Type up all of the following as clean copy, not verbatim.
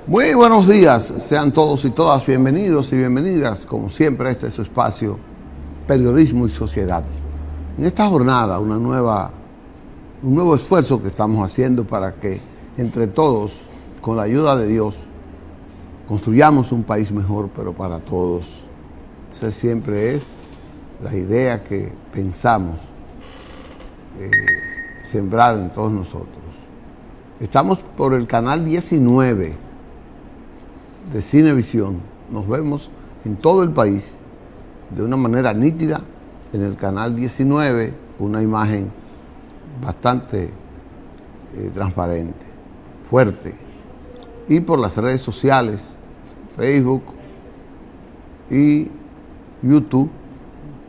Muy buenos días, sean todos y todas bienvenidos y bienvenidas, como siempre, a este es su espacio, Periodismo y Sociedad. En esta jornada, un nuevo esfuerzo que estamos haciendo para que entre todos, con la ayuda de Dios, construyamos un país mejor, pero para todos. Esa siempre es la idea que pensamos sembrar en todos nosotros. Estamos por el canal 19 de Cinevisión. Nos vemos en todo el país de una manera nítida en el canal 19, una imagen bastante transparente, fuerte. Y por las redes sociales, Facebook y YouTube,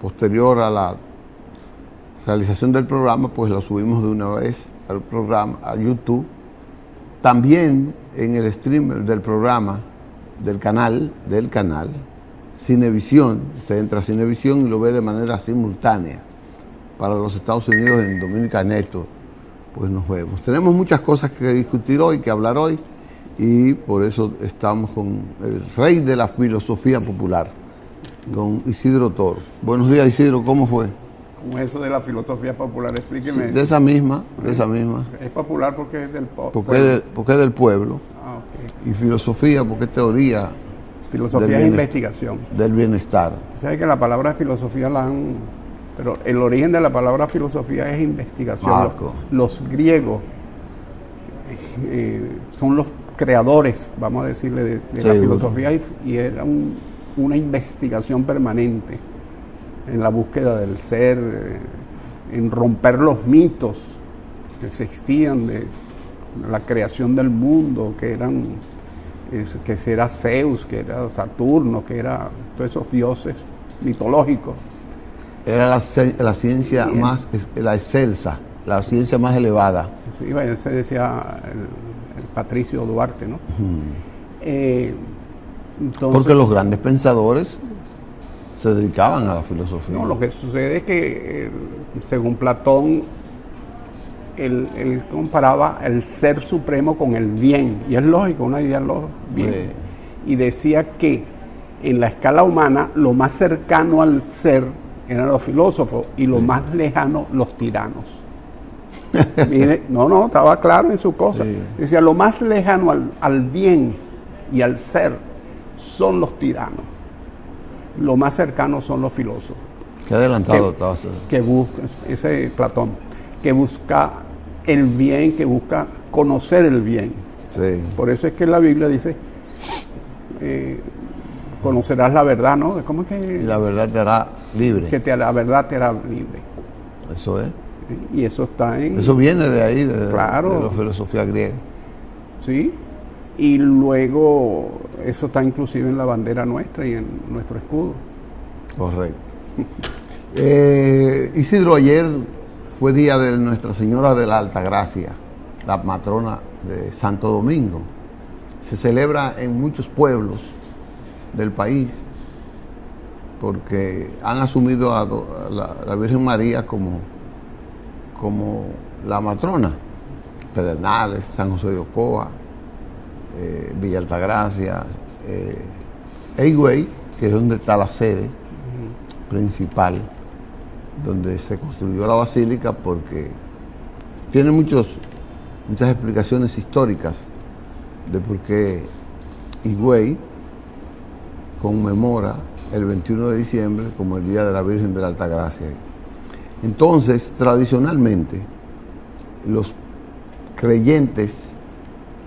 posterior a la realización del programa, pues lo subimos de una vez al programa, a YouTube. También en el stream del programa, del canal, Cinevisión. Usted entra a Cinevisión y lo ve de manera simultánea. Para los Estados Unidos, en Dominica Neto, pues nos vemos. Tenemos muchas cosas que discutir hoy, que hablar hoy, y por eso estamos con el rey de la filosofía popular, don Isidro Toro. Buenos días, Isidro, ¿cómo fue? ¿Cómo es eso de la filosofía popular? Explíqueme. Sí, de esa misma. Es popular porque es del pueblo. Porque es del pueblo. Ah, okay. Y filosofía porque es teoría. Filosofía es investigación. Del bienestar. ¿Sabe que la palabra filosofía pero el origen de la palabra filosofía es investigación. Los griegos son los creadores, vamos a decirle, de la filosofía, y era una investigación permanente en la búsqueda del ser, en romper los mitos que existían de la creación del mundo, que era Zeus, que era Saturno, que era todos esos dioses mitológicos. Era la ciencia más, la excelsa, la ciencia más elevada. Sí, se decía el Patricio Duarte, ¿no? Entonces, porque los grandes pensadores se dedicaban a la filosofía. No, lo que sucede es que, según Platón, él comparaba el ser supremo con el bien, y es lógico, una idea bien. Y decía que en la escala humana lo más cercano al ser eran los filósofos y lo más lejano los tiranos. Mire, no, estaba claro en su cosa. Decía, lo más lejano al bien y al ser son los tiranos. Lo más cercano son los filósofos. Qué adelantado estaba. Que busca, ese Platón, que busca el bien, que busca conocer el bien. Sí. Por eso es que la Biblia dice, conocerás la verdad, ¿no? ¿Cómo es que? Y la verdad te hará libre. La verdad te hará libre. Eso es. Y eso está en... Eso viene de ahí, claro, de la filosofía griega. Sí. Y luego eso está inclusive en la bandera nuestra y en nuestro escudo. Correcto. Isidro, ayer fue día de Nuestra Señora de la Altagracia, la matrona de Santo Domingo. Se celebra en muchos pueblos del país porque han asumido a la Virgen María como la matrona. Pedernales, San José de Ocoa, Villa Altagracia, Higüey, que es donde está la sede principal, donde se construyó la basílica, porque tiene muchas explicaciones históricas de por qué Higüey conmemora el 21 de diciembre como el Día de la Virgen de la Altagracia. Entonces, tradicionalmente, los creyentes,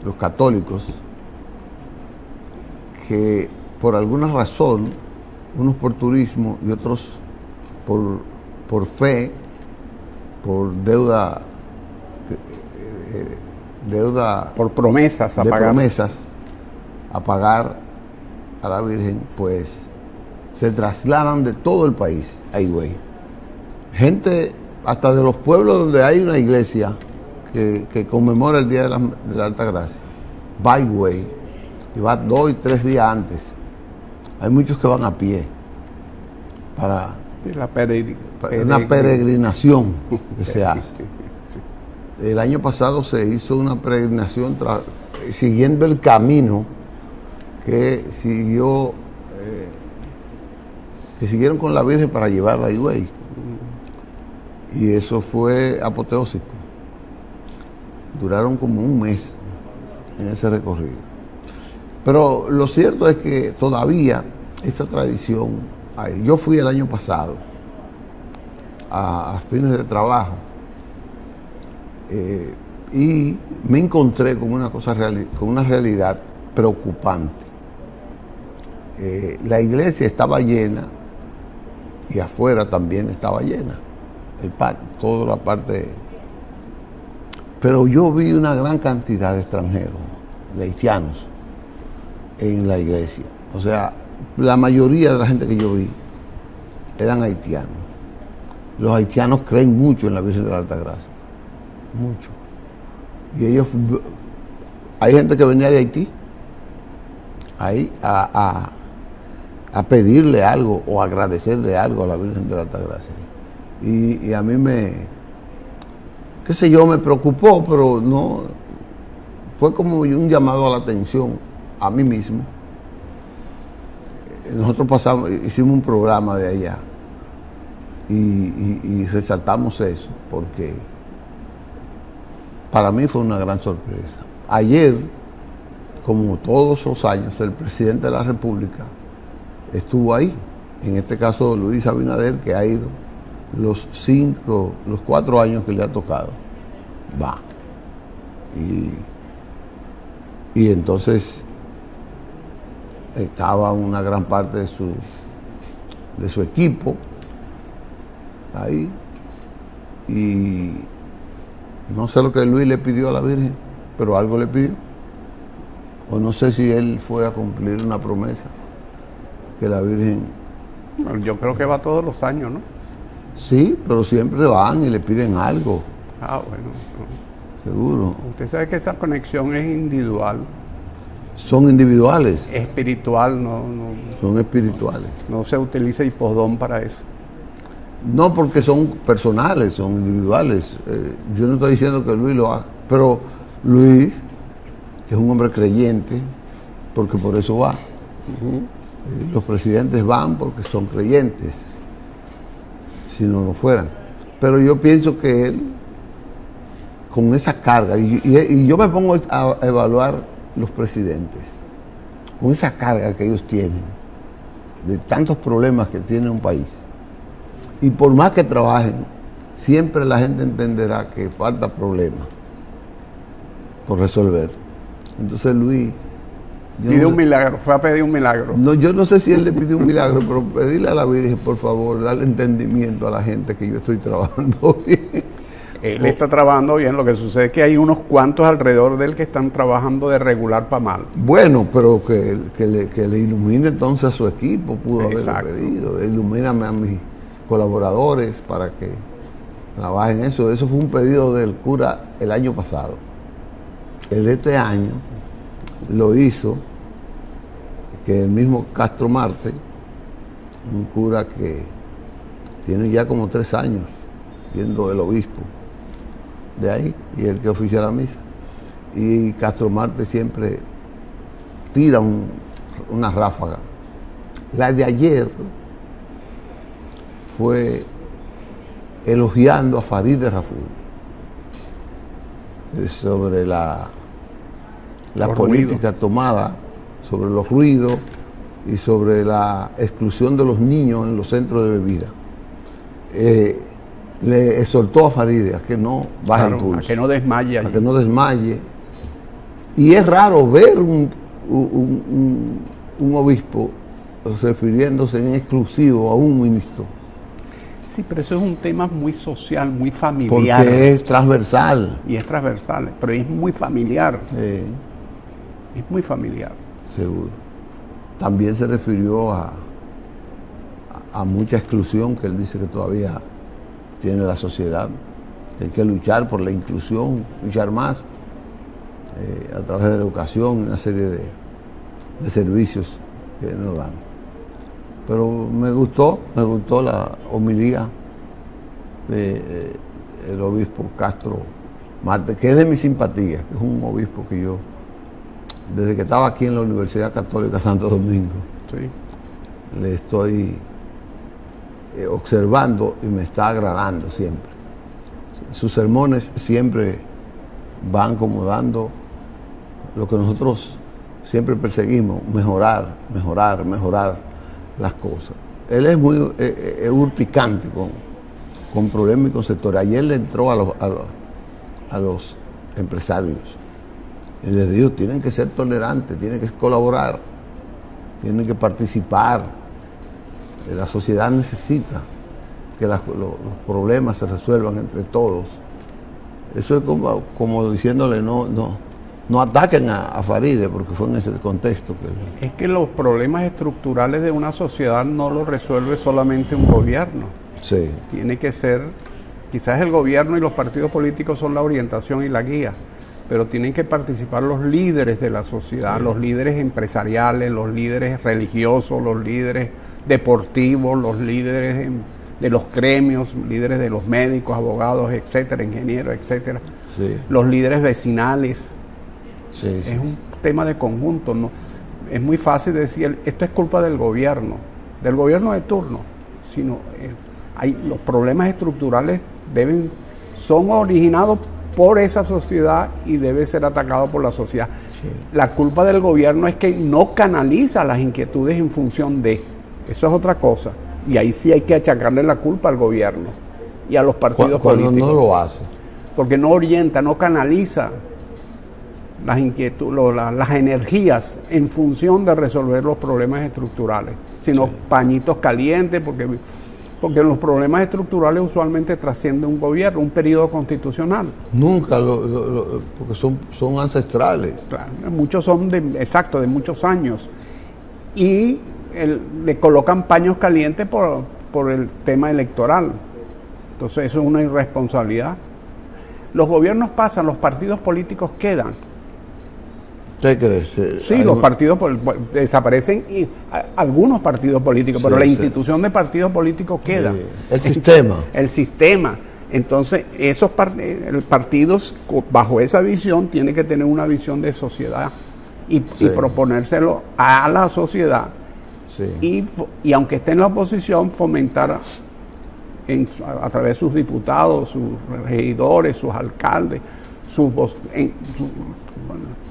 los católicos, que por alguna razón, unos por turismo y otros por fe, por deuda, por promesas a pagar. Promesas a pagar a la Virgen, pues se trasladan de todo el país a Higüey. Gente hasta de los pueblos donde hay una iglesia que conmemora el Día de la Altagracia, va a Higüey y va 2 y 3 días antes. Hay muchos que van a pie para una peregrinación que se hace. El año pasado se hizo una peregrinación siguiendo el camino que siguieron con la Virgen para llevarla a Higüey. Y eso fue apoteósico. Duraron como un mes en ese recorrido. Pero lo cierto es que todavía esta tradición hay. Yo fui el año pasado a fines de trabajo y me encontré con con una realidad preocupante. La iglesia estaba llena y afuera también estaba llena, toda la parte. Pero yo vi una gran cantidad de extranjeros, de haitianos, en la iglesia. O sea, la mayoría de la gente que yo vi eran haitianos. Los haitianos creen mucho en la Virgen de la Altagracia, mucho. Y hay gente que venía de Haití ahí a pedirle algo o agradecerle algo a la Virgen de la Altagracia. Y a mí qué sé yo, me preocupó, pero no, fue como un llamado a la atención a mí mismo. Nosotros hicimos un programa de allá y resaltamos eso, porque para mí fue una gran sorpresa. Ayer, como todos los años, el presidente de la República estuvo ahí, en este caso Luis Abinader, que ha ido los 4 años que le ha tocado, va. Y entonces estaba una gran parte de su equipo ahí, y no sé lo que Luis le pidió a la Virgen, pero algo le pidió. O no sé si él fue a cumplir una promesa que la Virgen... Bueno, yo creo que va todos los años, ¿no? Sí, pero siempre van y le piden algo. Ah, bueno. Seguro. Usted sabe que esa conexión es individual. Son individuales. Espiritual, no. Son espirituales. No se utiliza hipodón para eso. No, porque son personales, son individuales. Yo no estoy diciendo que Luis lo haga, pero Luis, que es un hombre creyente, porque por eso va. Los presidentes van porque son creyentes, si no lo fueran. Pero yo pienso que él, con esa carga, y yo me pongo a evaluar los presidentes, con esa carga que ellos tienen, de tantos problemas que tiene un país, y por más que trabajen, siempre la gente entenderá que falta problemas por resolver. Entonces Luis... Pide un milagro, fue a pedir un milagro. No, yo no sé si él le pidió un milagro, pero pedirle a la Virgen, por favor, darle entendimiento a la gente que yo estoy trabajando bien. Él está trabajando bien, lo que sucede es que hay unos cuantos alrededor de él que están trabajando de regular para mal. Bueno, pero que le ilumine entonces a su equipo, pudo haberlo pedido. Ilumíname a mis colaboradores para que trabajen eso. Eso fue un pedido del cura el año pasado. El de este año lo hizo que el mismo Castro Marte, un cura que tiene ya como 3 años siendo el obispo de ahí y el que oficia la misa, y Castro Marte siempre tira una ráfaga. La de ayer fue elogiando a Farideh Raful sobre la política tomada sobre los ruidos y sobre la exclusión de los niños en los centros de bebida. Le exhortó a Farideh a que no baje el pulso, a que no desmaye. A que no desmaye. Y es raro ver un obispo refiriéndose en exclusivo a un ministro. Sí, pero eso es un tema muy social, muy familiar. Porque es transversal. Y es transversal, pero es muy familiar. Es muy familiar. Seguro. También se refirió a mucha exclusión que él dice que todavía tiene la sociedad, que hay que luchar por la inclusión, luchar más a través de la educación y una serie de servicios que nos dan. Pero me gustó la homilía del obispo Castro Marte, que es de mi simpatía, que es un obispo que yo desde que estaba aquí en la Universidad Católica Santo Domingo. Sí. Le estoy observando y me está agradando siempre. Sus sermones siempre van como dando lo que nosotros siempre perseguimos, mejorar las cosas. Él es muy urticante con problemas y con sectores. Ayer le entró a los empresarios y les dijo, tienen que ser tolerantes, tienen que colaborar, tienen que participar. La sociedad necesita que los problemas se resuelvan entre todos. Eso es como diciéndole, no ataquen a Faride, porque fue en ese contexto que... Es que los problemas estructurales de una sociedad no los resuelve solamente un gobierno. Sí. Tiene que ser, quizás el gobierno y los partidos políticos son la orientación y la guía, pero tienen que participar los líderes de la sociedad, sí. Los líderes empresariales, los líderes religiosos, los líderes deportivos, los líderes de los gremios, líderes de los médicos, abogados, etcétera, ingenieros, etcétera, sí. Los líderes vecinales. Sí, es un tema de conjunto, ¿no? Es muy fácil decir, esto es culpa del gobierno de turno, sino los problemas estructurales son originados por esa sociedad y deben ser atacados por la sociedad. Sí. La culpa del gobierno es que no canaliza las inquietudes en función de, eso es otra cosa, y ahí sí hay que achacarle la culpa al gobierno y a los partidos políticos. Cuando no lo hace. Porque no orienta, no canaliza las inquietudes, las energías en función de resolver los problemas estructurales, sino sí. Pañitos calientes, porque los problemas estructurales usualmente trascienden un gobierno, un periodo constitucional. Nunca, porque son ancestrales. Claro, muchos son de muchos años. Y le colocan paños calientes por el tema electoral. Entonces eso es una irresponsabilidad. Los gobiernos pasan, los partidos políticos quedan. ¿Usted cree? Sí, los partidos desaparecen y algunos partidos políticos, sí, pero la institución de partidos políticos queda. Sí. El sistema. El sistema. Entonces, esos partidos, bajo esa visión, tienen que tener una visión de sociedad y proponérselo a la sociedad. Sí. Y aunque esté en la oposición, fomentar a través de sus diputados, sus regidores, sus alcaldes,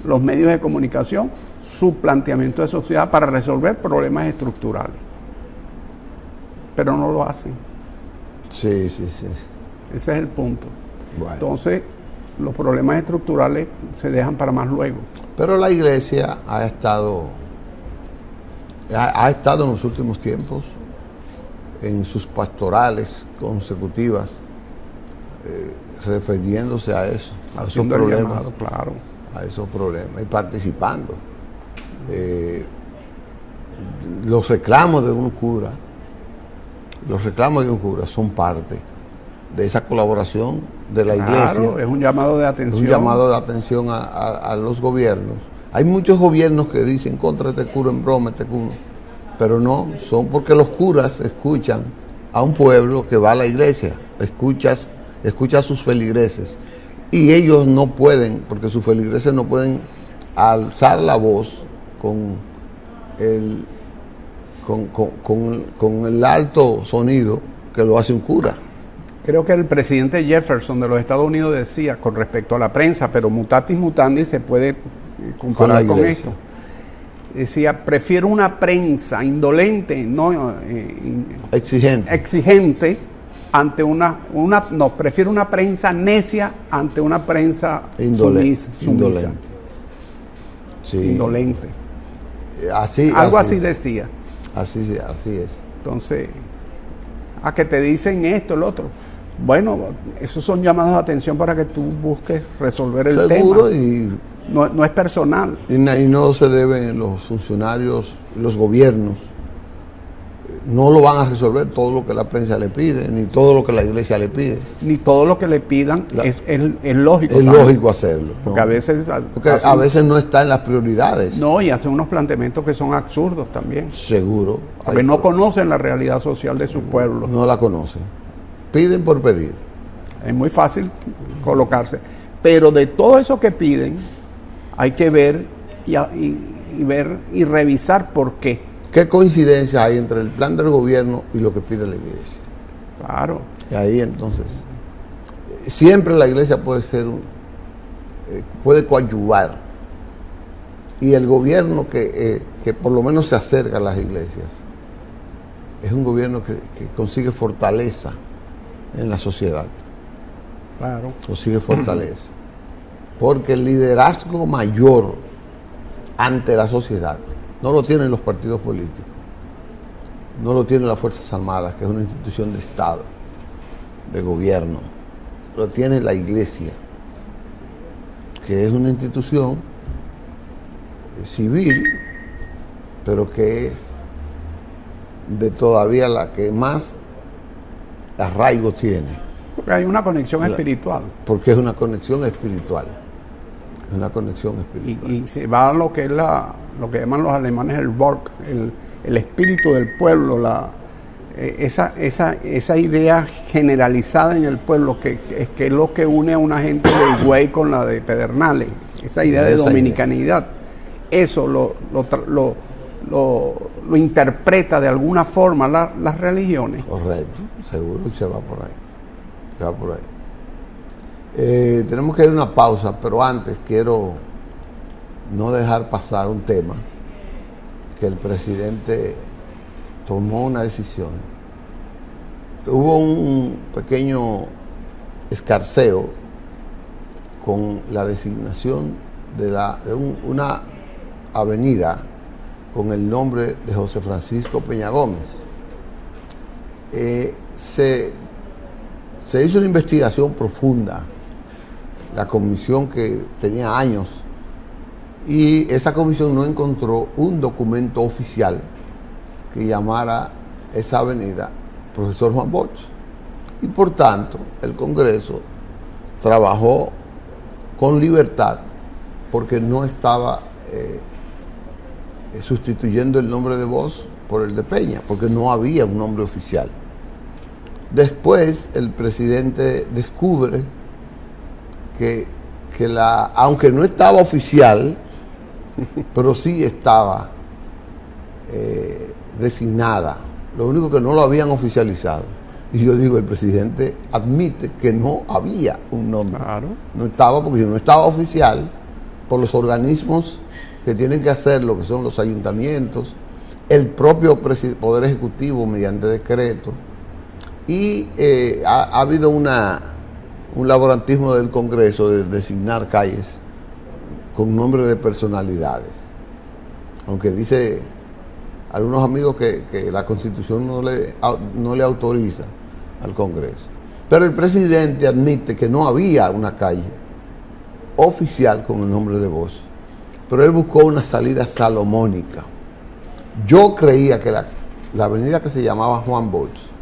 los medios de comunicación, su planteamiento de sociedad para resolver problemas estructurales. Pero no lo hacen. Sí. Ese es el punto. Bueno. Entonces, los problemas estructurales se dejan para más luego. Pero la iglesia ha estado en los últimos tiempos en sus pastorales consecutivas refiriéndose a eso, a esos problemas, llamado, claro. A esos problemas y participando. Los reclamos de un cura son parte de esa colaboración de la iglesia. Claro, es un llamado de atención. Un llamado de atención a los gobiernos. Hay muchos gobiernos que dicen contra este cura en broma, este cura, pero no, son porque los curas escuchan a un pueblo que va a la iglesia, escucha a sus feligreses, y ellos no pueden, porque sus feligreses no pueden alzar la voz con el alto sonido que lo hace un cura. Creo que el presidente Jefferson de los Estados Unidos decía con respecto a la prensa, pero mutatis mutandis se puede comparar con esto. Decía, prefiero una prensa indolente, no exigente ante prefiero una prensa necia ante una prensa sumisa. Sí. Indolente. Algo así decía. Así es. Entonces, a que te dicen esto, el otro. Bueno, esos son llamados de atención para que tú busques resolver el Seguro, tema. Y no es personal. Y no se deben los funcionarios, los gobiernos, no lo van a resolver todo lo que la prensa le pide, ni todo lo que la iglesia le pide. Ni todo lo que le pidan es lógico. Es lógico hacerlo. Porque ¿no? a veces no está en las prioridades. No, y hacen unos planteamientos que son absurdos también. Seguro. Porque no conocen la realidad social de su pueblo. No la conocen. Piden por pedir. Es muy fácil colocarse. Pero de todo eso que piden, hay que ver y ver y revisar por qué. ¿Qué coincidencia hay entre el plan del gobierno y lo que pide la iglesia? Claro. Y ahí entonces, siempre la iglesia puede ser puede coadyuvar. Y el gobierno que por lo menos se acerca a las iglesias es un gobierno que consigue fortaleza en la sociedad. Claro. Consigue fortaleza. Porque el liderazgo mayor ante la sociedad no lo tienen los partidos políticos, no lo tienen las Fuerzas Armadas, que es una institución de Estado, de gobierno, lo tiene la iglesia, que es una institución civil, pero que es de todavía la que más arraigo tiene. Porque hay una conexión espiritual. Porque es una conexión espiritual. Es una conexión espiritual. Y se va a lo que es lo que llaman los alemanes el Volk, el espíritu del pueblo, esa idea generalizada en el pueblo que es lo que une a una gente de Higüey con la de Pedernales, esa idea de dominicanidad. Eso lo interpreta de alguna forma las religiones. Correcto, seguro, y se va por ahí. Se va por ahí. Tenemos que ir a una pausa, pero antes quiero no dejar pasar un tema que el presidente tomó una decisión. Hubo un pequeño escarceo con la designación de una avenida con el nombre de José Francisco Peña Gómez. Se hizo una investigación profunda, la comisión que tenía años, y esa comisión no encontró un documento oficial que llamara esa avenida Profesor Juan Bosch. Y por tanto, el Congreso trabajó con libertad porque no estaba sustituyendo el nombre de Bosch por el de Peña, porque no había un nombre oficial. Después el presidente descubre que aunque no estaba oficial, pero sí estaba designada. Lo único que no lo habían oficializado. Y yo digo, el presidente admite que no había un nombre. Claro. No estaba, porque si no estaba oficial, por los organismos que tienen que hacerlo, que son los ayuntamientos, el propio Poder Ejecutivo mediante decreto, y ha habido un laborantismo del Congreso de designar calles con nombre de personalidades, aunque dice algunos amigos que la Constitución no le autoriza al Congreso. Pero el presidente admite que no había una calle oficial con el nombre de Bosch, pero él buscó una salida salomónica. Yo creía que la avenida que se llamaba Juan Bosch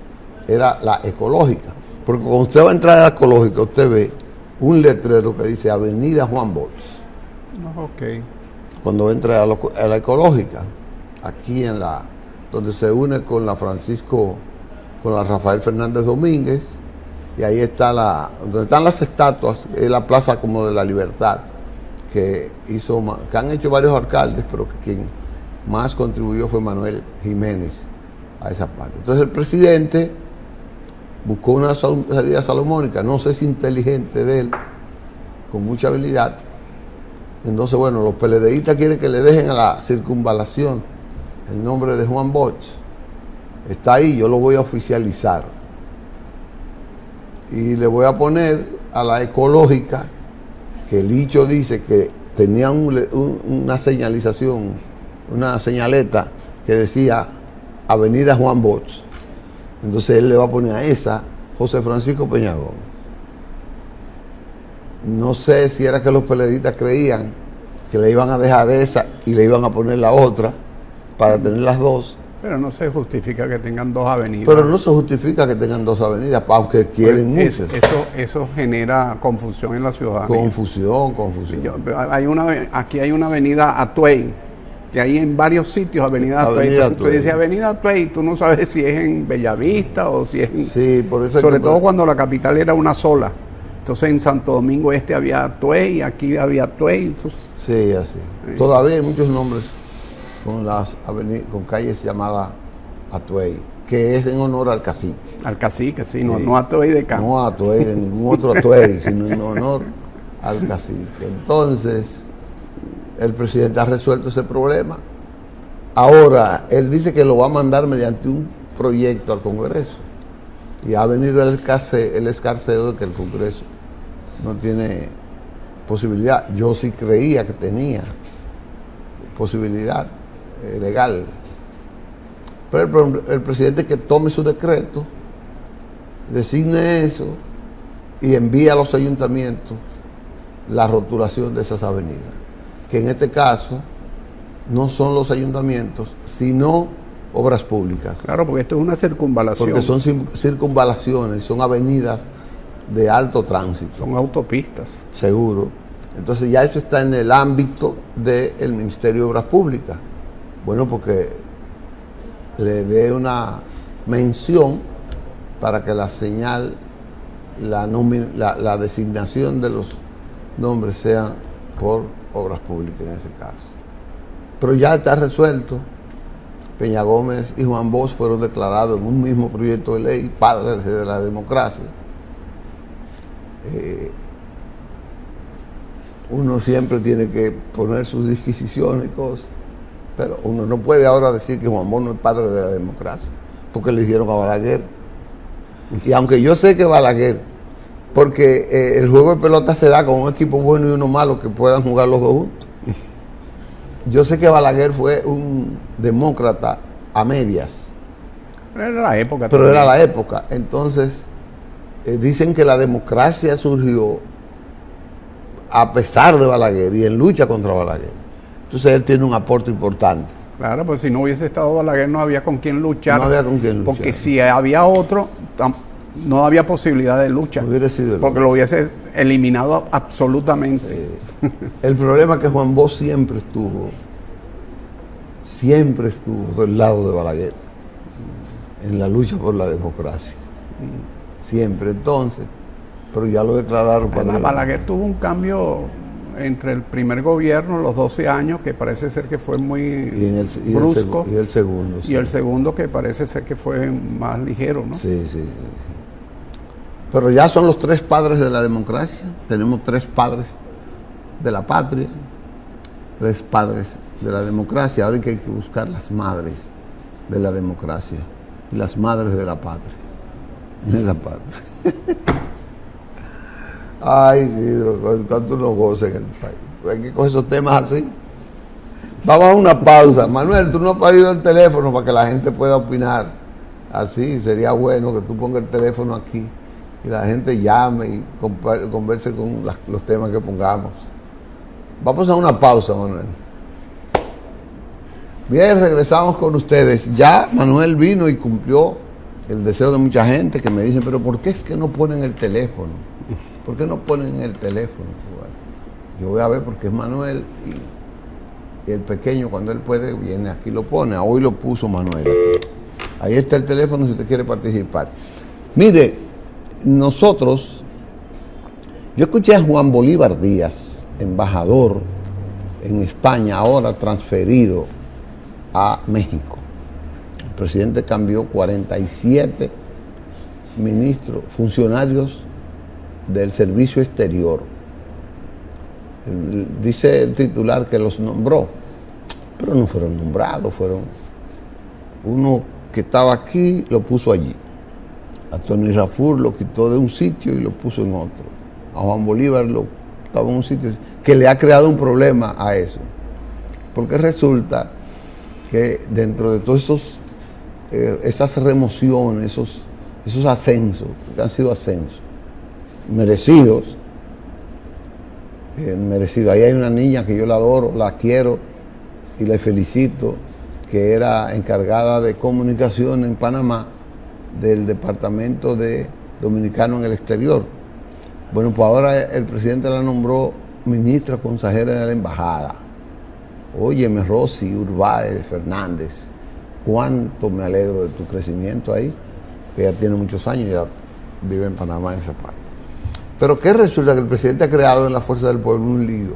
era la Ecológica, porque cuando usted va a entrar a la Ecológica, usted ve un letrero que dice Avenida Juan Bosch. Okay. Cuando entra a la Ecológica, aquí donde se une con la Rafael Fernández Domínguez, y ahí está donde están las estatuas, es la Plaza como de la Libertad, que han hecho varios alcaldes, pero que quien más contribuyó fue Manuel Jiménez a esa parte. Entonces el presidente buscó una salida salomónica, no sé si inteligente de él, con mucha habilidad. Entonces, bueno, los PLDistas quieren que le dejen a la circunvalación el nombre de Juan Bosch. Está ahí, yo lo voy a oficializar. Y le voy a poner a la Ecológica, que el dicho dice que tenía una señalización, una señaleta que decía Avenida Juan Bosch. Entonces él le va a poner a esa José Francisco Peña Gómez. No sé si era que los PLDistas creían que le iban a dejar esa y le iban a poner la otra para tener las dos. Pero no se justifica que tengan dos avenidas. Pero no se justifica que tengan dos avenidas, aunque quieren muchas. Eso genera confusión en la ciudadanía. Confusión. Aquí hay una avenida Atuey, que hay en varios sitios avenida Atuey. Tú dices avenida Atuey, tú no sabes si es en Bellavista o si es en... Sí, por eso sobre todo cuando la capital era una sola. Entonces en Santo Domingo Este había Atuey, aquí había Atuey. Entonces, Sí, así. Todavía hay muchos nombres con calles llamadas Atuey, que es en honor al cacique. al cacique, sí, no Atuey de campo. No a Atuey, de ningún otro Atuey, sino en honor al cacique. Entonces, el presidente ha resuelto ese problema. Ahora, él dice que lo va a mandar mediante un proyecto al Congreso. Y ha venido el escarceo de que el Congreso no tiene posibilidad. Yo sí creía que tenía posibilidad legal. Pero el presidente que tome su decreto, designe eso y envíe a los ayuntamientos la rotulación de esas avenidas. Que en este caso no son los ayuntamientos, sino obras públicas. Claro, porque esto es una circunvalación. Porque son circunvalaciones, son avenidas de alto tránsito. Son autopistas. Seguro. Entonces ya eso está en el ámbito del Ministerio de Obras Públicas. Bueno, porque le dé una mención para que la señal, la designación de los nombres sean por obras públicas en ese caso. Pero ya está resuelto. Peña Gómez y Juan Bosch fueron declarados en un mismo proyecto de ley padres de la democracia. Uno siempre tiene que poner sus disquisiciones y cosas, pero uno no puede ahora decir que Juan Bosch no es padre de la democracia, porque le hicieron a Balaguer. Y aunque yo sé que Balaguer, porque el juego de pelota se da con un equipo bueno y uno malo que puedan jugar los dos juntos. Yo sé que Balaguer fue un demócrata a medias. Pero era la época. Pero era la época. Entonces, dicen que la democracia surgió a pesar de Balaguer y en lucha contra Balaguer. Entonces él tiene un aporte importante. Claro, pues si no hubiese estado Balaguer no había con quién luchar. No había con quién luchar. Porque si había otro, no había posibilidad de lucha. Hubiera sido porque lo hubiese eliminado absolutamente. El problema es que Juan Bosch siempre estuvo del lado de Balaguer en la lucha por la democracia. Siempre. Entonces, pero ya lo declararon. Además, Balaguer tuvo un cambio entre el primer gobierno, los 12 años, que parece ser que fue muy brusco. Y el segundo. Y el segundo que parece ser que fue más ligero, ¿no? Sí. Pero ya son los tres padres de la democracia. Tenemos tres padres de la patria, tres padres de la democracia. Ahora hay que buscar las madres de la democracia y las madres de la patria. Ay, Isidro, cuánto uno goza en el país. Hay que coger esos temas así. Vamos a una pausa. Manuel, tú no has pedido el teléfono para que la gente pueda opinar. Así sería bueno que tú pongas el teléfono aquí y la gente llame y converse con los temas que pongamos. Vamos a una pausa, Manuel. Bien, regresamos con ustedes. Ya Manuel vino y cumplió el deseo de mucha gente que me dicen, pero ¿por qué es que no ponen el teléfono? ¿Por qué no ponen el teléfono? Bueno, yo voy a ver porque es Manuel y el pequeño cuando él puede viene aquí y lo pone. Hoy lo puso Manuel aquí. Ahí está el teléfono si usted quiere participar. Mire, yo escuché a Juan Bolívar Díaz, embajador en España, ahora transferido a México. El presidente cambió 47 ministros, funcionarios del servicio exterior. Dice el titular que los nombró, pero no fueron nombrados, fueron uno que estaba aquí, lo puso allí. A Tony Rafur lo quitó de un sitio y lo puso en otro. A Juan Bolívar estaba en un sitio que le ha creado un problema a eso. Porque resulta que dentro de todos esas remociones, esos ascensos, que han sido ascensos, merecidos. Ahí hay una niña que yo la adoro, la quiero y la felicito, que era encargada de comunicación en Panamá del Departamento de Dominicano en el Exterior. Bueno, pues ahora el presidente la nombró ministra consejera de la embajada. Óyeme, Rosy Urbáez Fernández, cuánto me alegro de tu crecimiento ahí, que ya tiene muchos años, ya vive en Panamá en esa parte. Pero ¿qué resulta? Que el presidente ha creado en la Fuerza del Pueblo un lío.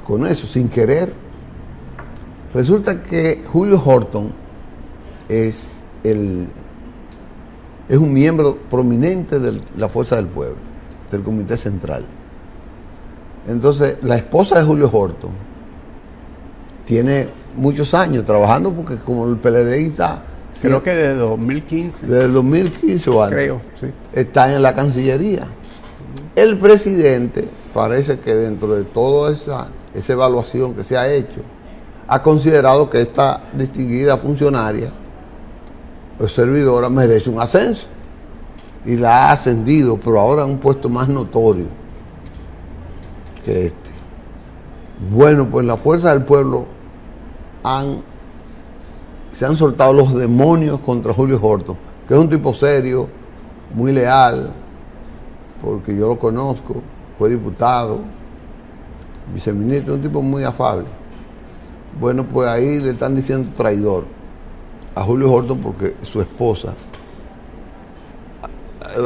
Con eso, sin querer. Resulta que Julio Horton es un miembro prominente de la Fuerza del Pueblo, del Comité Central. Entonces, la esposa de Julio Horton tiene muchos años trabajando, porque como el PLDista... Creo que desde 2015. Desde el 2015 o antes. Creo, sí. Está en la Cancillería. El presidente, parece que dentro de toda esa evaluación que se ha hecho, ha considerado que esta distinguida funcionaria o servidora merece un ascenso y la ha ascendido, pero ahora en un puesto más notorio que este. Bueno, pues la Fuerza del Pueblo se han soltado los demonios contra Julio Horton, que es un tipo serio, muy leal, porque yo lo conozco, fue diputado, viceministro, un tipo muy afable. Bueno, pues ahí le están diciendo traidor a Julio Horton porque su esposa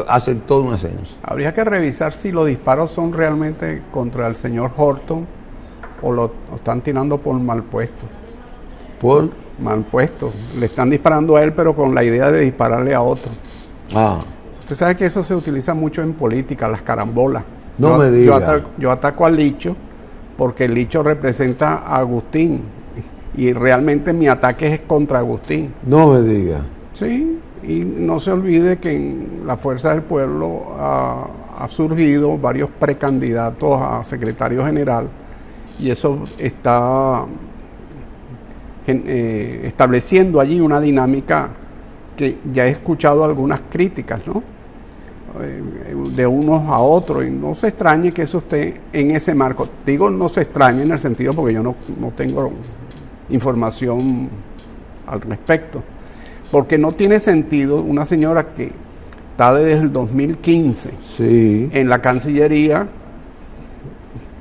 aceptó un ascenso. Habría que revisar si los disparos son realmente contra el señor Horton o lo están tirando por mal puesto. ¿Por? Mal puesto. Le están disparando a él, pero con la idea de dispararle a otro. Ah. Usted sabe que eso se utiliza mucho en política, las carambolas. No me diga. Yo ataco al Licho porque el Licho representa a Agustín y realmente mi ataque es contra Agustín. No me diga. Sí, y no se olvide que en la Fuerza del Pueblo ha surgido varios precandidatos a secretario general y eso está estableciendo allí una dinámica que ya he escuchado algunas críticas, ¿no? De unos a otros, y no se extrañe que eso esté en ese marco. Digo no se extrañe en el sentido porque yo no tengo información al respecto, porque no tiene sentido una señora que está desde el 2015 sí. en la Cancillería,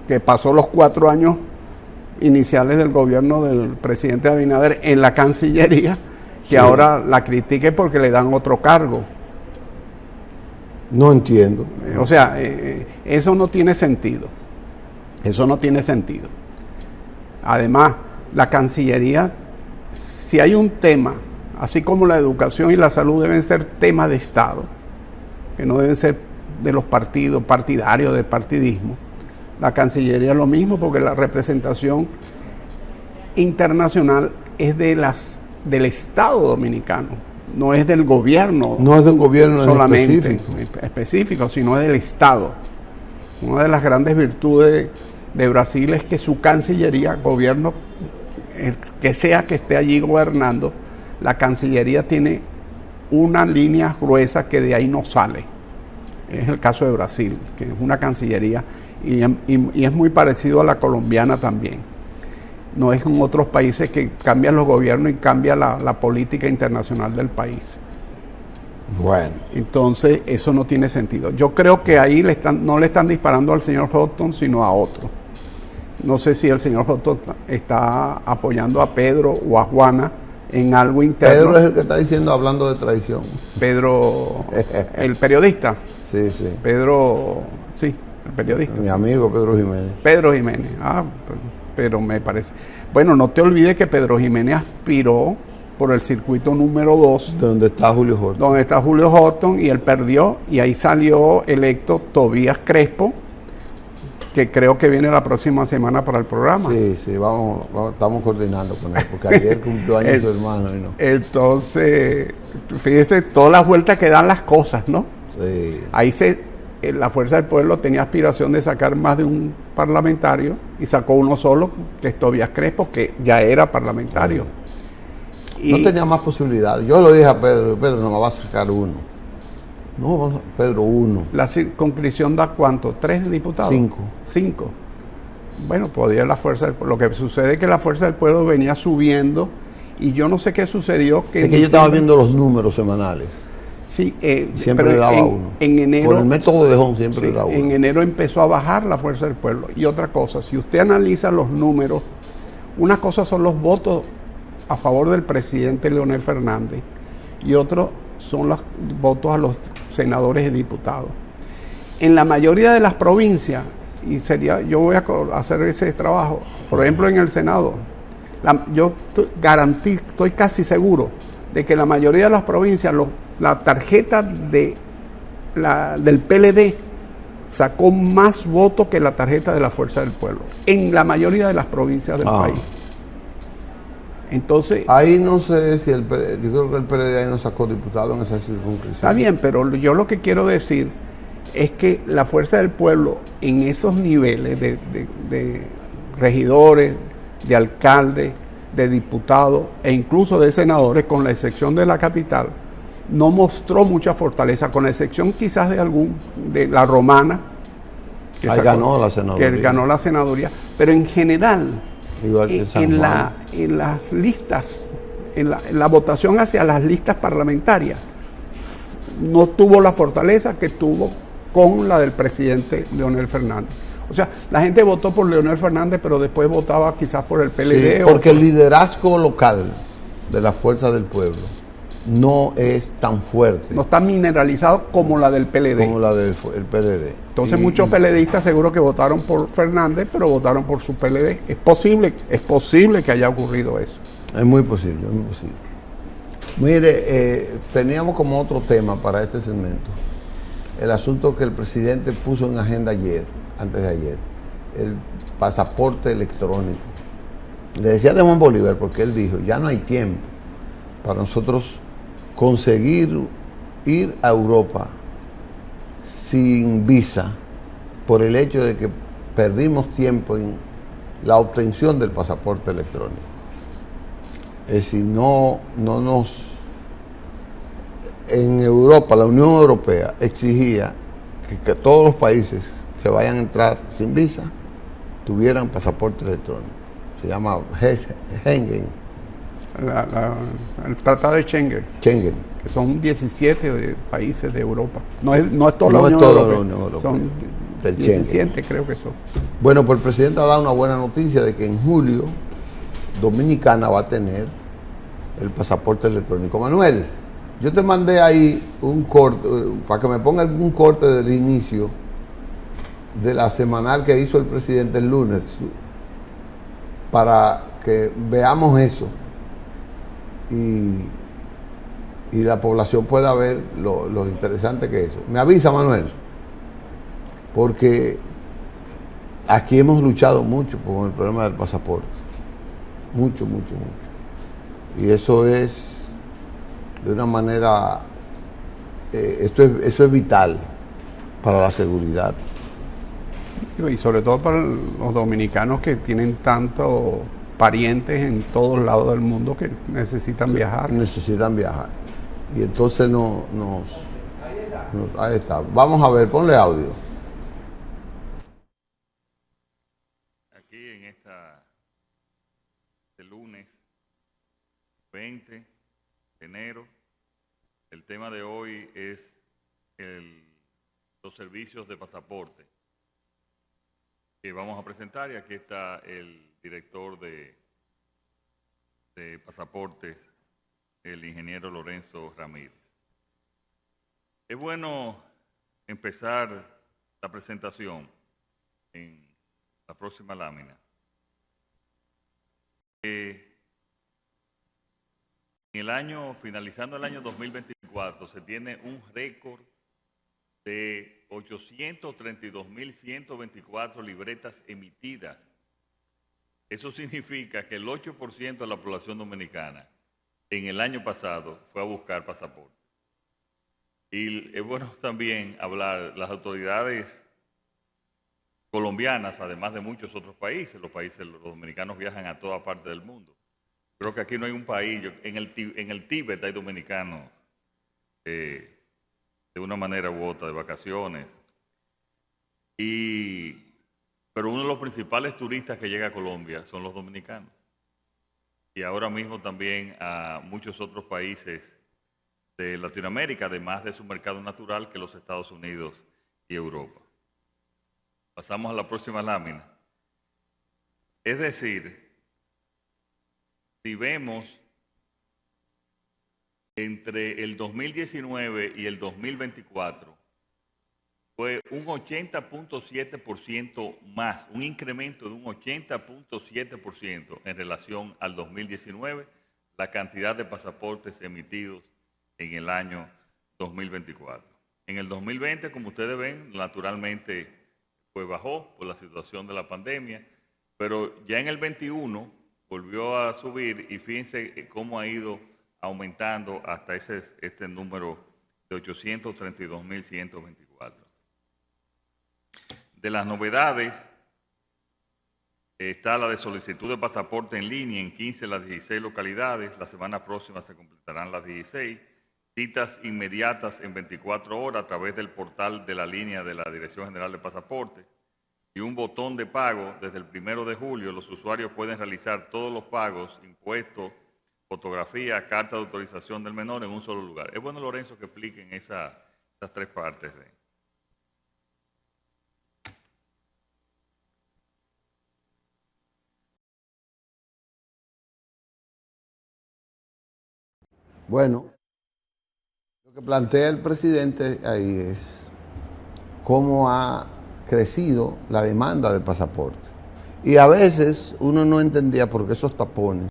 que pasó los 4 años iniciales del gobierno del presidente Abinader en la Cancillería, que sí. Ahora la critique porque le dan otro cargo. No entiendo. O sea, eso no tiene sentido. Eso no tiene sentido. Además, la Cancillería, si hay un tema, así como la educación y la salud deben ser temas de Estado, que no deben ser de los partidos, partidarios, del partidismo, la Cancillería es lo mismo, porque la representación internacional es del Estado dominicano, no es del gobierno. No es del gobierno solamente específico, sino es del Estado. Una de las grandes virtudes de Brasil es que su Cancillería, gobierno, el que sea que esté allí gobernando, la Cancillería tiene una línea gruesa que de ahí no sale. Es el caso de Brasil, que es una Cancillería y es muy parecido a la colombiana también. No es en otros países que cambian los gobiernos y cambia la política internacional del país. Bueno. Entonces, eso no tiene sentido. Yo creo que ahí no le están disparando al señor Horton, sino a otro. No sé si el señor Horton está apoyando a Pedro o a Juana en algo interno. Pedro es el que está diciendo, hablando de traición. Pedro, el periodista. Sí, sí. Pedro, sí, el periodista. Mi amigo Pedro Jiménez. Pedro Jiménez, pero me parece. Bueno, no te olvides que Pedro Jiménez aspiró por el circuito número 2. Donde está Julio Horton. Donde está Julio Horton, y él perdió, y ahí salió electo Tobías Crespo, que creo que viene la próxima semana para el programa. Sí, sí, vamos, estamos coordinando con él, porque ayer cumplió años su hermano. Y no. Entonces, fíjese todas las vueltas que dan las cosas, ¿no? Sí. Ahí la Fuerza del Pueblo tenía aspiración de sacar más de un parlamentario y sacó uno solo, que es Tobías Crespo, que ya era parlamentario. Sí. No tenía más posibilidades. Yo lo dije a Pedro, Pedro no me va a sacar uno. No, Pedro, uno. ¿La circunscripción da cuánto? ¿3 diputados? 5. Bueno, podía la Fuerza del Pueblo. Lo que sucede es que la Fuerza del Pueblo venía subiendo y yo no sé qué sucedió. Es que yo estaba viendo los números semanales. Sí, siempre le daba uno. En enero, por el método de Jón siempre le daba uno. En enero empezó a bajar la Fuerza del Pueblo. Y otra cosa, si usted analiza los números, una cosa son los votos a favor del presidente Leonel Fernández y otros son los votos a los senadores y diputados. en la mayoría de las provincias, y yo voy a hacer ese trabajo, por ejemplo en el Senado, yo estoy casi seguro de que la mayoría de las provincias, la tarjeta del PLD sacó más votos que la tarjeta de la Fuerza del Pueblo, en la mayoría de las provincias del país. Entonces, ahí no sé si yo creo que el PLD ahí no sacó diputado en esa circunscripción. Está bien, pero yo lo que quiero decir es que la Fuerza del Pueblo en esos niveles de regidores, de alcaldes, de diputados e incluso de senadores, con la excepción de la capital, no mostró mucha fortaleza, con la excepción quizás de la Romana, que ganó la senaduría. Que ganó la senaduría, pero en general, en las listas, en la votación hacia las listas parlamentarias, no tuvo la fortaleza que tuvo con la del presidente Leonel Fernández. O sea, la gente votó por Leonel Fernández, pero después votaba quizás por el PLD. Sí, porque el liderazgo local de la Fuerza del Pueblo no es tan fuerte. No está mineralizado como la del PLD. Como la del PLD. Entonces muchos PLDistas seguro que votaron por Fernández, pero votaron por su PLD. Es posible que haya ocurrido eso. Es muy posible, es muy posible. Mire, teníamos como otro tema para este segmento el asunto que el presidente puso en agenda antes de ayer, el pasaporte electrónico. Le decía de Juan Bolívar porque él dijo, ya no hay tiempo para nosotros conseguir ir a Europa sin visa por el hecho de que perdimos tiempo en la obtención del pasaporte electrónico. Es decir, en Europa, la Unión Europea exigía que todos los países que vayan a entrar sin visa tuvieran pasaporte electrónico. Se llama Schengen. El Tratado de Schengen. Schengen. Que son 17 países de Europa. No es toda la Unión Europea. Son del 17, creo que son. Bueno, pues el presidente ha dado una buena noticia de que en julio Dominicana va a tener el pasaporte electrónico. Manuel, yo te mandé ahí un corte, para que me ponga un corte del inicio de la semanal que hizo el presidente el lunes, para que veamos eso y la población pueda ver lo interesante que es eso. Me avisa, Manuel, porque aquí hemos luchado mucho con el problema del pasaporte. Mucho. Y eso es de una manera, eso es vital para la seguridad. Y sobre todo para los dominicanos que tienen tantos parientes en todos lados del mundo que necesitan viajar. Y entonces ahí está. Vamos a ver, ponle audio. Aquí en este lunes 20 de enero, el tema de hoy es los servicios de pasaporte que vamos a presentar, y aquí está el director de pasaportes, el ingeniero Lorenzo Ramírez. Es bueno empezar la presentación en la próxima lámina. Finalizando el año 2024, se tiene un récord de 832.124 libretas emitidas. Eso significa que el 8% de la población dominicana en el año pasado fue a buscar pasaporte. Y es bueno también hablar, las autoridades colombianas, además de muchos otros países, los dominicanos viajan a toda parte del mundo. Creo que aquí no hay un país, en el Tíbet hay dominicanos de una manera u otra, de vacaciones. Pero uno de los principales turistas que llega a Colombia son los dominicanos. Y ahora mismo también a muchos otros países de Latinoamérica, además de su mercado natural, que los Estados Unidos y Europa. Pasamos a la próxima lámina. Es decir, si vemos entre el 2019 y el 2024, fue un 80.7% más, un incremento de un 80.7% en relación al 2019, la cantidad de pasaportes emitidos en el año 2024. En el 2020, como ustedes ven, naturalmente pues bajó por la situación de la pandemia, pero ya en el 21 volvió a subir y fíjense cómo ha ido aumentando hasta este número de 832.124. De las novedades está la de solicitud de pasaporte en línea en 15 de las 16 localidades. La semana próxima se completarán las 16. Citas inmediatas en 24 horas a través del portal de la línea de la Dirección General de Pasaportes. Y un botón de pago. Desde el 1 de julio los usuarios pueden realizar todos los pagos, impuestos, fotografía, carta de autorización del menor en un solo lugar. Es bueno, Lorenzo, que expliquen esas tres partes. Bueno, lo que plantea el presidente ahí es cómo ha crecido la demanda de pasaporte. Y a veces uno no entendía por qué esos tapones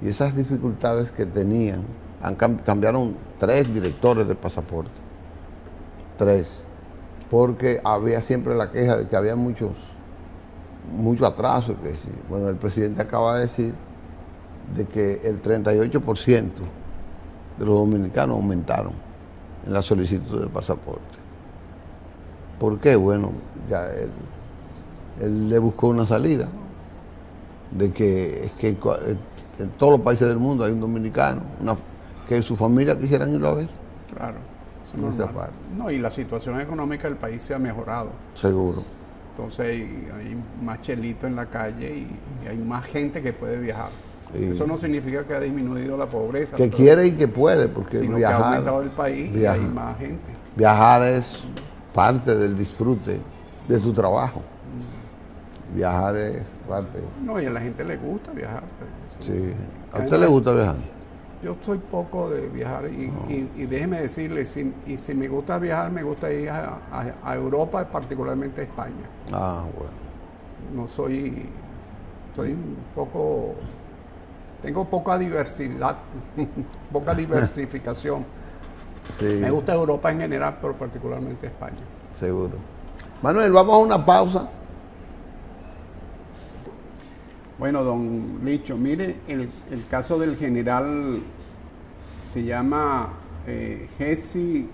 y esas dificultades que tenían. Cambiaron 3 directores de pasaporte. 3. Porque había siempre la queja de que había mucho atraso. Que sí. Bueno, el presidente acaba de decir de que el 38% de los dominicanos aumentaron en la solicitud de pasaporte. ¿Por qué? Bueno, ya él le buscó una salida de que es que en todos los países del mundo hay un dominicano, que su familia quisieran irlo a ver. Claro. En esa parte. No, y la situación económica del país se ha mejorado. Seguro. Entonces hay más chelito en la calle y hay más gente que puede viajar. Eso no significa que ha disminuido la pobreza. Que quiere y que puede, porque sino viajar, que ha aumentado el país y hay más gente. Viajar es parte del disfrute de tu trabajo. Viajar es parte. No, y a la gente le gusta viajar. Sí. ¿A usted le gusta viajar? Yo soy poco de viajar y déjeme decirle, si me gusta viajar, me gusta ir a Europa, particularmente a España. Ah, bueno. No soy un poco... Tengo poca diversidad, poca diversificación. Sí. Me gusta Europa en general, pero particularmente España. Seguro. Manuel, vamos a una pausa. Bueno, don Licho, mire, el caso del general se llama Herzi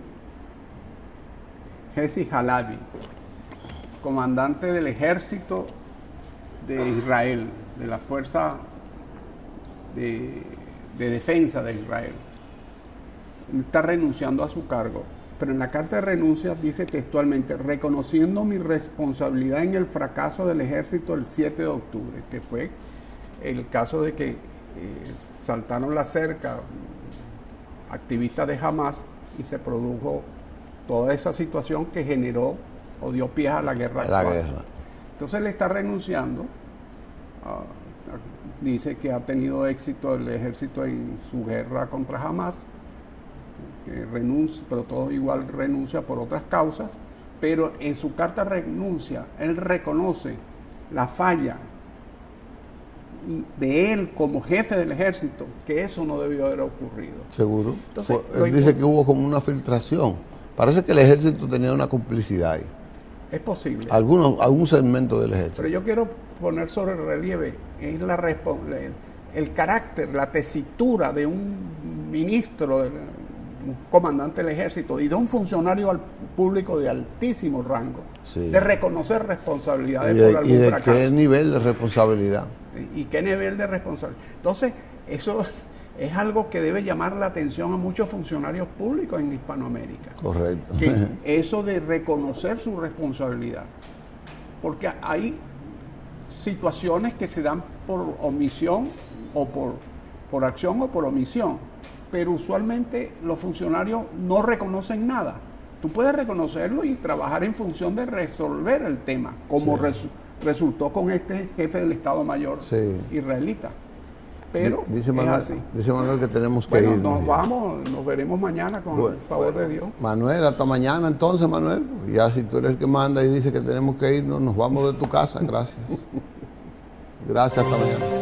Halevi, comandante del ejército de Israel, de la fuerza de defensa de Israel. Está renunciando a su cargo, pero en la carta de renuncia dice textualmente: reconociendo mi responsabilidad en el fracaso del ejército el 7 de octubre, que fue el caso de que saltaron la cerca activistas de Hamas y se produjo toda esa situación que generó o dio pie a la guerra actual. Entonces le está renunciando. Dice que ha tenido éxito el ejército en su guerra contra Hamas, que renuncia, pero todo igual renuncia por otras causas, pero en su carta renuncia, él reconoce la falla de él como jefe del ejército, que eso no debió haber ocurrido. Seguro. Entonces, él dice que hubo como una filtración. Parece que el ejército tenía una complicidad ahí. Es posible. Algún segmento del ejército. Pero yo quiero poner sobre relieve el carácter, la tesitura de un ministro, un comandante del ejército y de un funcionario público de altísimo rango, sí, de reconocer responsabilidades por algún fracaso. ¿Qué nivel de responsabilidad? ¿Y qué nivel de responsabilidad? Entonces, eso es algo que debe llamar la atención a muchos funcionarios públicos en Hispanoamérica. Correcto. Que eso de reconocer su responsabilidad. Porque hay situaciones que se dan por omisión o por acción o por omisión, pero usualmente los funcionarios no reconocen nada. Tú puedes reconocerlo y trabajar en función de resolver el tema, como sí, resultó con este jefe del Estado Mayor, sí, israelita. pero dice es Manuel, así. dice Manuel que tenemos que Bueno, ir. nos veremos mañana con el favor de Dios. Manuel, hasta mañana entonces, Manuel. Ya si tú eres el que manda y dice que tenemos que irnos, nos vamos de tu casa. Gracias. Gracias, hasta mañana.